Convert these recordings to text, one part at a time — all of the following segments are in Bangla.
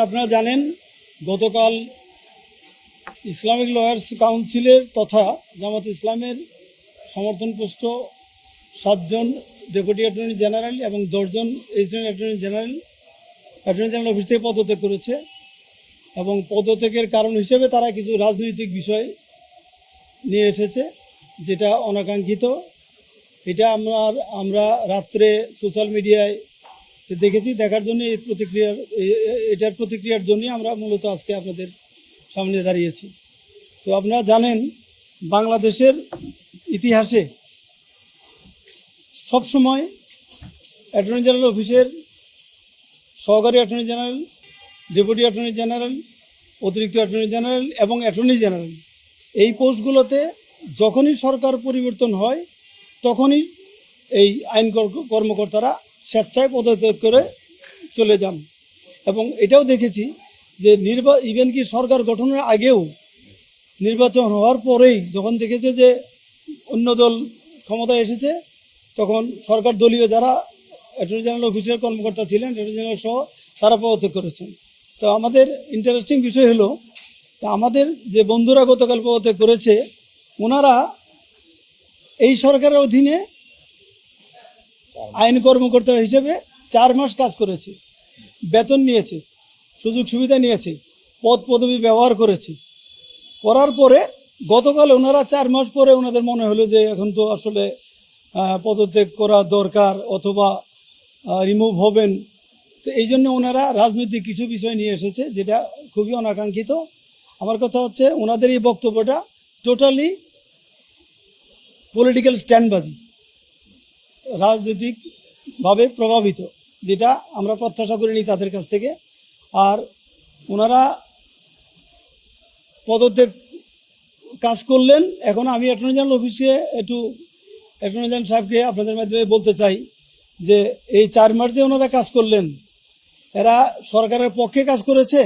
আপনারা জানেন গতকাল ইসলামিক লয়ার্স কাউন্সিলের তথা জামাত ইসলামের সমর্থনপুষ্ট 7 জন ডেপুটি অ্যাটর্নি জেনারেল এবং 10 জন অ্যাসিস্ট্যান্ট অ্যাটর্নি জেনারেল অফিস থেকে পদত্যাগ করেছে এবং পদত্যাগের কারণ হিসেবে তারা কিছু রাজনৈতিক বিষয় নিয়ে এসেছে, যেটা অনাকাঙ্ক্ষিত। এটা আমরা রাত্রে সোশ্যাল মিডিয়ায় দেখেছি, দেখার জন্য এটার প্রতিক্রিয়ার জন্যই আমরা মূলত আজকে আপনাদের সামনে দাঁড়িয়েছি। তো আপনারা জানেন বাংলাদেশের ইতিহাসে সবসময় অ্যাটর্নি জেনারেল অফিসের সহকারী attorney general, deputy attorney general, অতিরিক্ত অ্যাটর্নি জেনারেল এবং অ্যাটর্নি জেনারেল এই পোস্টগুলোতে যখনই সরকার পরিবর্তন হয় তখনই এই আইন কর্মকর্তারা স্বেচ্ছায় পদত্যাগ করে চলে যান। এবং এটাও দেখেছি যে ইভেন কি সরকার গঠনের আগেও নির্বাচন হওয়ার পরেই যখন দেখেছে যে অন্য দল ক্ষমতায় এসেছে, তখন সরকার দলীয় যারা অ্যাটর্নি জেনারেল অফিসের কর্মকর্তা ছিলেন, অ্যাটর্নি জেনারেল সহ, তারা পদত্যাগ করেছেন। তো আমাদের ইন্টারেস্টিং বিষয় হলো আমাদের যে বন্ধুরা গতকাল পদত্যাগ করেছে, ওনারা এই সরকারের অধীনে আইন কর্মকর্তা হিসেবে 4 মাস কাজ করেছে, বেতন নিয়েছে, সুযোগ সুবিধা নিয়েছে, পদ পদবি ব্যবহার করেছে। করার পরে গতকাল ওনারা 4 মাস পরে ওনাদের মনে হলো যে এখন তো আসলে পদত্যাগ করা দরকার অথবা রিমুভ হবেন। তো এই জন্য ওনারা রাজনৈতিক কিছু বিষয় নিয়ে এসেছে, যেটা খুবই অনাকাঙ্ক্ষিত। আমার কথা হচ্ছে ওনাদের এই বক্তব্যটা টোটালি পলিটিক্যাল স্ট্যান্ডবাজি, রাজনৈতিকভাবে প্রভাবিত, যেটা আমরা প্রত্যাশা করিনি তাদের কাছ থেকে। আর ওনারা পদত্যাগ কাজ করলেন। এখন আমি অ্যাটর্নি জেনারেল অফিসে একটু অ্যাটর্নি জেনারেল সাহেবকে আপনাদের মাধ্যমে বলতে চাই যে এই 4 মাস যে ওনারা কাজ করলেন, এরা সরকারের পক্ষে কাজ করেছে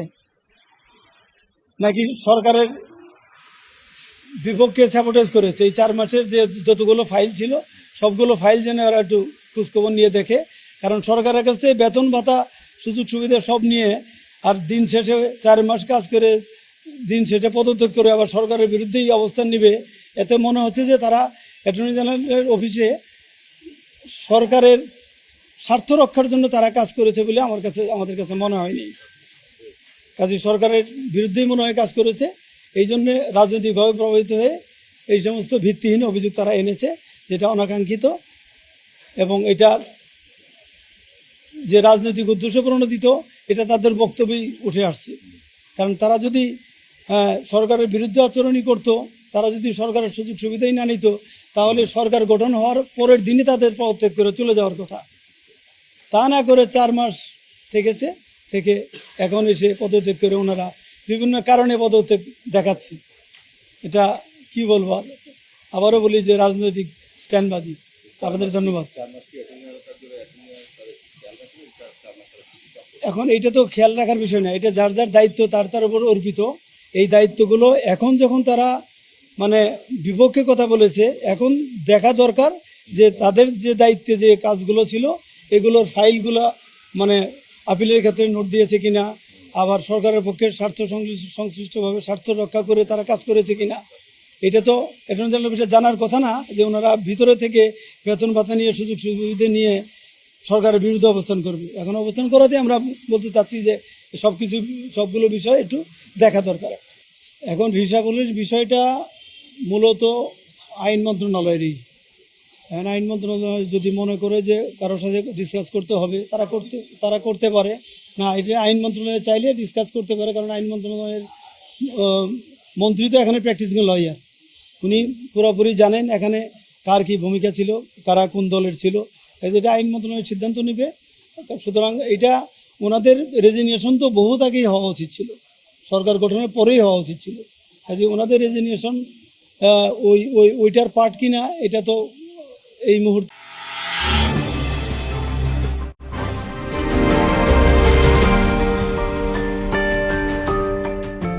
নাকি সরকারের বিপক্ষে স্যাবোটেজ করেছে? এই 4 মাসের যে যতগুলো ফাইল ছিল সবগুলো ফাইল যেন এরা একটু খোঁজখবর নিয়ে দেখে, কারণ সরকারের কাছ থেকে বেতন ভাতা সুযোগ সুবিধা সব নিয়ে আর দিন শেষে 4 মাস কাজ করে দিন শেষে পদত্যাগ করে আবার সরকারের বিরুদ্ধেই অবস্থান নেবে। এতে মনে হচ্ছে যে তারা অ্যাটর্নি জেনারেলের অফিসে সরকারের স্বার্থ রক্ষার জন্য তারা কাজ করেছে বলে আমাদের কাছে মনে হয়নি। কাজে সরকারের বিরুদ্ধেই মনে হয় কাজ করেছে। এই জন্যে রাজনৈতিকভাবে প্রভাবিত হয়ে এই সমস্ত ভিত্তিহীন অভিযোগ তারা এনেছে, যেটা অনাকাঙ্ক্ষিত। এবং এটা যে রাজনৈতিক উদ্দেশ্য প্রণোদিত, এটা তাদের বক্তব্যেই উঠে আসছে। কারণ তারা যদি সরকারের বিরুদ্ধে আচরণই করতো, তারা যদি সরকারের সুযোগ সুবিধাই না নিত, তাহলে সরকার গঠন হওয়ার পরের দিনই তাদের পদত্যাগ করে চলে যাওয়ার কথা। তা না করে 4 মাস থেকে এখন এসে পদত্যাগ করে ওনারা বিভিন্ন কারণে পদত্যাগ দেখাচ্ছে। এটা কি বলবো, আবারও বলি যে রাজনৈতিক স্ট্যান্ডবাজি। আপনাদের ধন্যবাদ। এখন এটা তো খেয়াল রাখার বিষয় না, এটা যার যার দায়িত্ব তার উপর অর্পিত। এই দায়িত্বগুলো এখন যখন তারা বিপক্ষে কথা বলেছে, এখন দেখা দরকার যে তাদের যে দায়িত্বে যে কাজগুলো ছিল এগুলোর ফাইলগুলো আপিলের ক্ষেত্রে নোট দিয়েছে কিনা, আবার সরকারের পক্ষে সংশ্লিষ্টভাবে স্বার্থ রক্ষা করে তারা কাজ করেছে কিনা। এটা তো অ্যাটর্নি জেনারেল অফিসে জানার কথা না যে ওনারা ভিতরে থেকে বেতন ভাতা নিয়ে সুযোগ সুবিধা নিয়ে সরকারের বিরুদ্ধে অবস্থান করবে। এখন অবস্থান করাতে আমরা বলতে চাচ্ছি যে সবগুলো বিষয় একটু দেখা দরকার। এখন রিসাবলের বিষয়টা মূলত আইন মন্ত্রণালয়েরই। এখন আইন মন্ত্রণালয় যদি মনে করে যে কারোর সাথে ডিসকাস করতে হবে, তারা করতে পারে। না, এটা আইন মন্ত্রণালয় চাইলে ডিসকাস করতে পারে, কারণ আইন মন্ত্রণালয়ের মন্ত্রী তো এখানে প্র্যাকটিসিং লয়ার, উনি পুরোপুরি জানেন এখানে কার কী ভূমিকা ছিল, কারা কোন দলের ছিল। এটা আইন মন্ত্রণালয়ের সিদ্ধান্ত নেবে। সুতরাং এটা ওনাদের রেজিগনেশন তো বহুত আগেই হওয়া উচিত ছিল, সরকার গঠনের পরেই হওয়া উচিত ছিল। কাজে ওনাদের রেজিগনেশন ওইটার পার্ট কিনা এটা তো এই মুহূর্তে